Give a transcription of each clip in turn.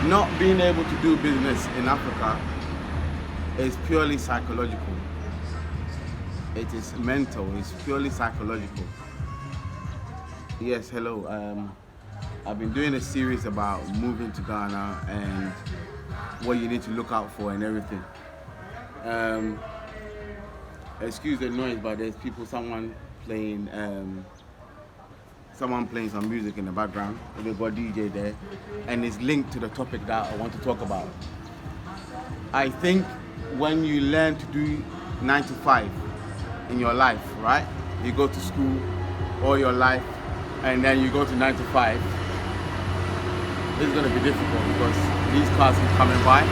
Not being able to do business in Africa is purely psychological. It is mental. It's purely psychological. Yes, hello. I've been doing a series about moving to Ghana and what you need to look out for and everything. Um, Excuse the noise, but there's playing, someone playing some music in the background. They've got DJ there, and it's linked to the topic that I want to talk about. I think when you learn to do 9 to 5 in your life, right? You go to school all your life, and then you go to 9 to 5. It's going to be difficult because these cars keep coming by.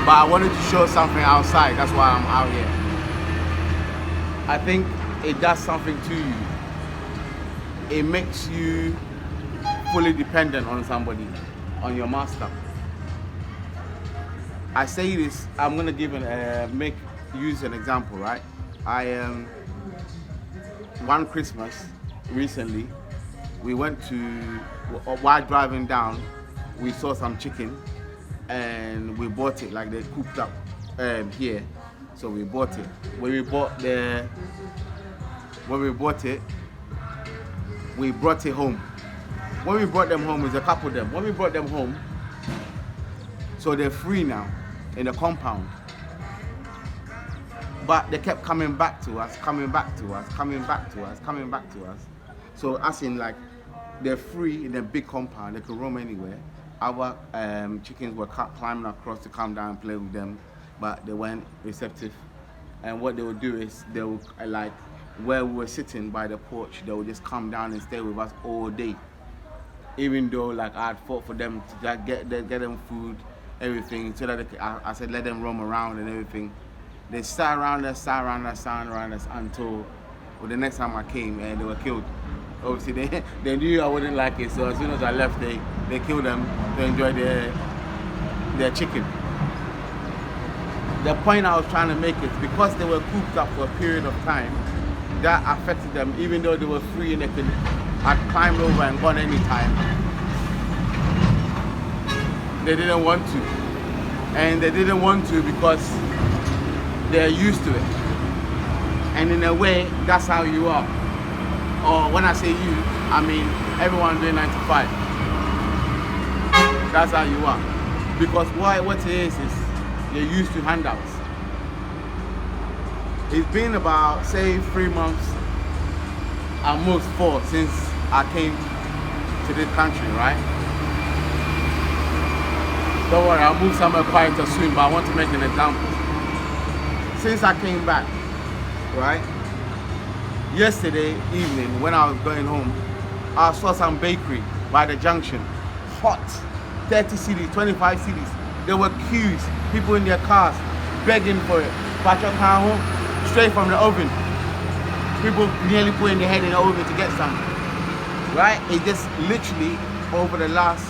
But I wanted to show something outside. That's why I'm out here. I think it does something to you. It makes you fully dependent on somebody, on your master. I say this, I'm gonna use an example, right? One Christmas recently, we went to, while driving down, we saw some chicken and we bought it, like they cooked up here. So we bought it. When we bought it, we brought it home. When we brought them home, it was a couple of them. When we brought them home, so they're free now in the compound. But they kept coming back to us, coming back to us, coming back to us, coming back to us. So as in like, they're free in a big compound, they could roam anywhere. Our chickens were climbing across to come down and play with them, but they weren't receptive. And what they would do is, they would, like, where we were sitting by the porch, they would just come down and stay with us all day. Even though, like, I had fought for them to get them food, everything, so that I said let them roam around and everything. They sat around us until the next time I came, and they were killed. Obviously, they knew I wouldn't like it, so as soon as I left, they killed them to enjoy their chicken. The point I was trying to make is because they were cooped up for a period of time, that affected them, even though they were free and they could had climbed over and gone anytime. They didn't want to. And they didn't want to because they're used to it. And in a way, that's how you are. Or when I say you, I mean everyone doing 9 to 5. That's how you are. Because what it is you're used to handouts. It's been about, say, 3 months, almost 4, since I came to this country, right? Don't worry, I'll move somewhere quieter soon, but I want to make an example. Since I came back, right? Yesterday evening, when I was going home, I saw some bakery by the junction. Hot. 30 cedis, 25 cedis. There were queues, people in their cars begging for it. Patrick home, straight from the oven. People nearly putting their head in the oven to get some. Right? It just literally over the last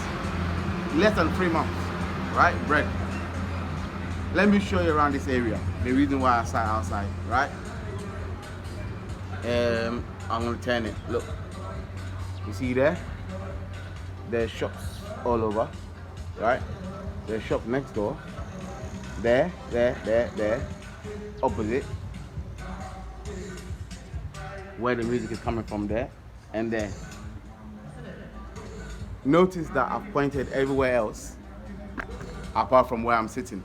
less than 3 months. Right? Bread. Let me show you around this area. The reason why I sat outside, right? I'm gonna turn it. Look. You see there? There's shops all over. Right? There's a shop next door. There. Opposite. Where the music is coming from there. And there. Notice that I've pointed everywhere else apart from where I'm sitting.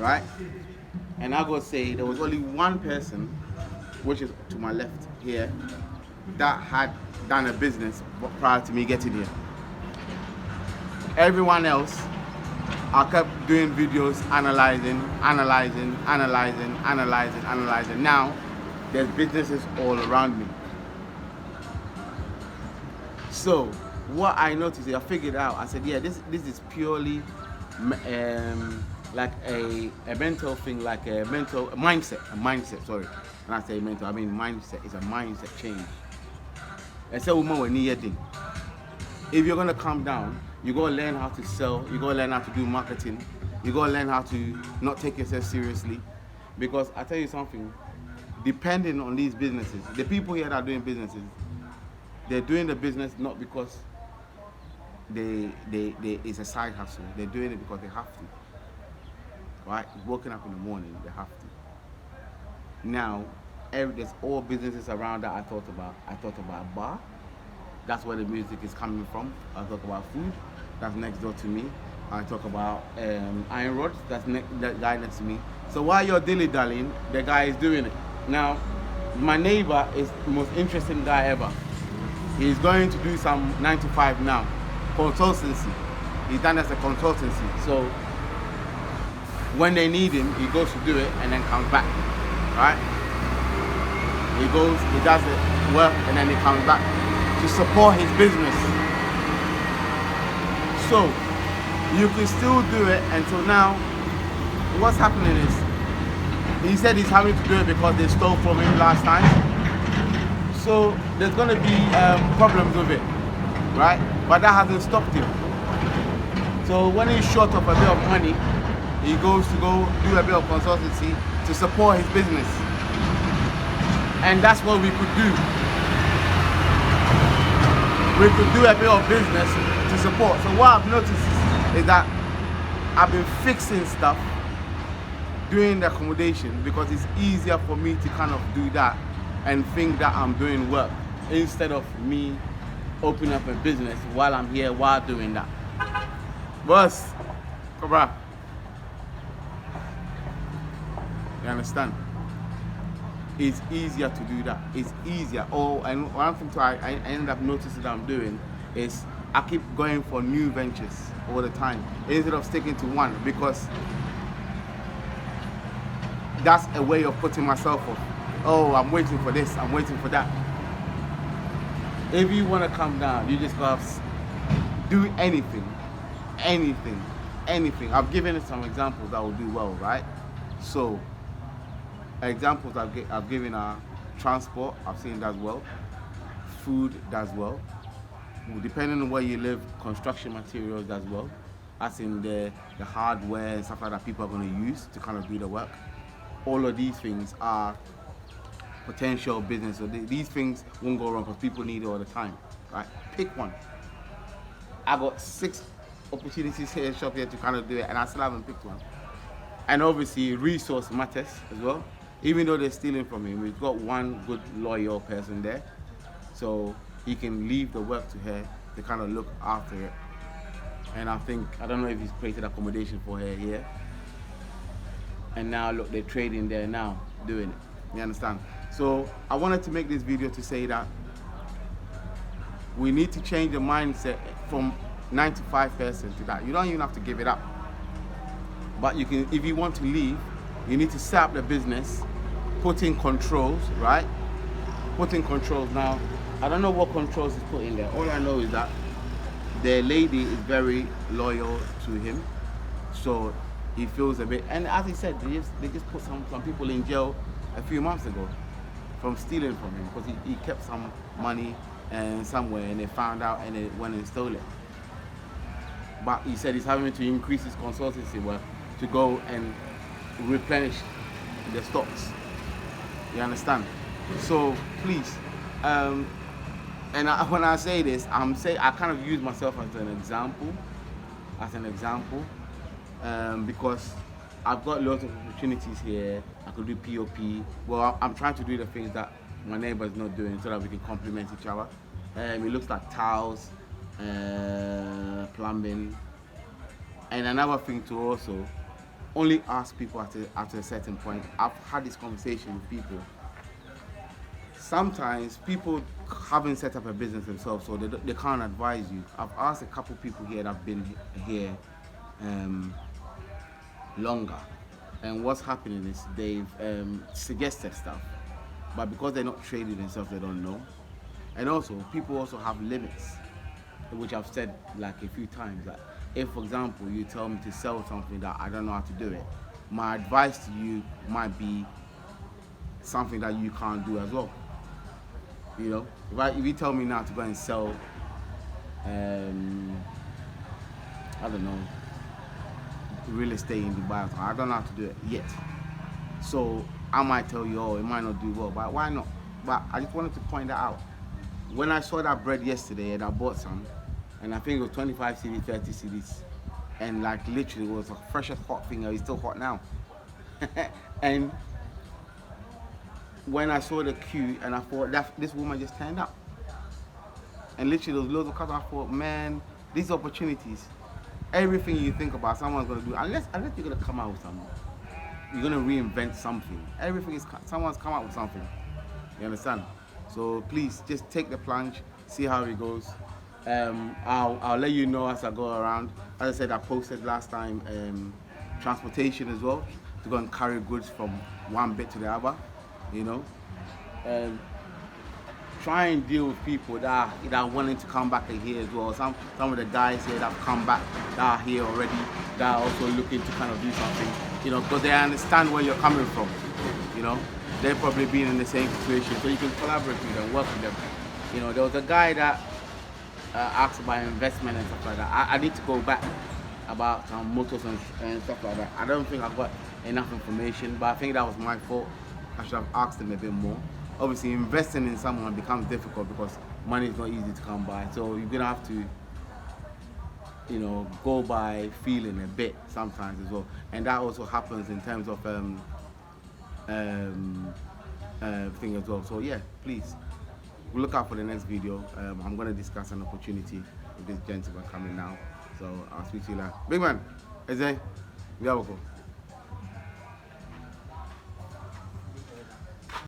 Right? And I gotta say there was only one person, which is to my left here, that had done a business prior to me getting here. Everyone else, I kept doing videos, analyzing. Now, there's businesses all around me. So, what I noticed, I figured out, I said, yeah, this is purely like a mental thing, like a mindset, sorry. When I say mental, I mean mindset. It's a mindset change. And so, if you're gonna calm down, you gotta learn how to sell, you gotta learn how to do marketing, you gotta learn how to not take yourself seriously. Because I tell you something, depending on these businesses, the people here that are doing businesses, they're doing the business not because it's a side hustle. They're doing it because they have to, right? Waking up in the morning, they have to. Now, there's all businesses around that I thought about. I thought about a bar. That's where the music is coming from. I talk about food. That's next door to me. I talk about iron rods. That guy next to me. So while you're dilly-dallying, the guy is doing it. Now, my neighbor is the most interesting guy ever. He's going to do some 9 to 5 now. Consultancy. He's done as a consultancy. So when they need him, he goes to do it and then comes back. Right? He goes, he does it, work, and then he comes back to support his business. So you can still do it until now. What's happening is he said he's having to do it because they stole from him last time. So there's going to be problems with it, right? But that hasn't stopped him. So when he's short of a bit of money, he goes to go do a bit of consultancy to support his business. And that's what we could do. We could do a bit of business to support. So what I've noticed is that I've been fixing stuff, doing the accommodation, because it's easier for me to kind of do that and think that I'm doing work instead of me opening up a business while I'm here while doing that. Boss, come on. You understand? It's easier to do that. It's easier. Oh, and one thing I end up noticing that I'm doing is I keep going for new ventures all the time instead of sticking to one, because that's a way of putting myself off. Oh, I'm waiting for this, I'm waiting for that. If you want to come down, you just gotta do anything. I've given some examples that will do well, right? So examples I've given are transport. I've seen does well. Food does well. Depending on where you live, construction materials does well. As in the hardware and stuff like that people are going to use to kind of do the work. All of these things are potential business. So these things won't go wrong because people need it all the time, right? Pick one. I got 6 opportunities here, shop here to kind of do it, and I still haven't picked one. And obviously, resource matters as well. Even though they're stealing from him, we've got one good loyal person there, so he can leave the work to her to kind of look after it. And I don't know if he's created accommodation for her here. And now look, they're trading there now, doing it. You understand? So I wanted to make this video to say that we need to change the mindset from 9 to 5 person to that. You don't even have to give it up. But you can, if you want to leave, you need to set up the business, put in controls, right? Put in controls. Now, I don't know what controls is put in there. All I know is that the lady is very loyal to him, so he feels a bit. And as he said, they just put some people in jail a few months ago from stealing from him because he kept some money somewhere, and they found out and they went and stole it. But he said he's having to increase his consultancy work to go and replenish the stocks. You understand? So please, and when I say this, I kind of use myself as an example, because I've got lots of opportunities here. I could do POP. Well, I'm trying to do the things that my neighbor is not doing so that we can complement each other. It looks like tiles, plumbing, and another thing to also only ask people at a certain point. I've had this conversation with people. Sometimes people haven't set up a business themselves, so they can't advise you. I've asked a couple people here that have been here longer, and what's happening is they've suggested stuff, but because they're not trading themselves, they don't know. And also, people also have limits, which I've said like a few times. Like, if, for example, you tell me to sell something that I don't know how to do it, my advice to you might be something that you can't do as well. You know, if you tell me now to go and sell, I don't know, real estate in Dubai, I don't know how to do it yet. So I might tell you, oh, it might not do well, but why not? But I just wanted to point that out. When I saw that bread yesterday and I bought some, and I think it was 25 CDs, 30 CDs, and like literally it was a freshest hot thing. It's still hot now. And when I saw the queue, and I thought that this woman just turned up, and literally there was loads of customers. I thought, man, these opportunities, everything you think about, someone's gonna do. Unless you're gonna come out with something, you're gonna reinvent something. Everything is someone's come out with something. You understand? So please just take the plunge, see how it goes. I'll let you know as I go around. As I said, I posted last time transportation as well to go and carry goods from one bit to the other. You know, try and deal with people that are wanting to come back here as well. Some of the guys here that have come back that are here already, that are also looking to kind of do something. You know, because they understand where you're coming from. You know, they're probably been in the same situation, so you can collaborate with them, work with them. You know, there was a guy that asked about investment and stuff like that. I need to go back about some motors and stuff like that. I don't think I got enough information, but I think that was my fault. I should have asked him a bit more. Obviously, investing in someone becomes difficult because money is not easy to come by. So you're gonna have to, you know, go by feeling a bit sometimes as well. And that also happens in terms of thing as well. So yeah, please look out for the next video. I'm gonna discuss an opportunity with this gentleman coming now. So I'll speak to you later. Big man, Eze, we have a go.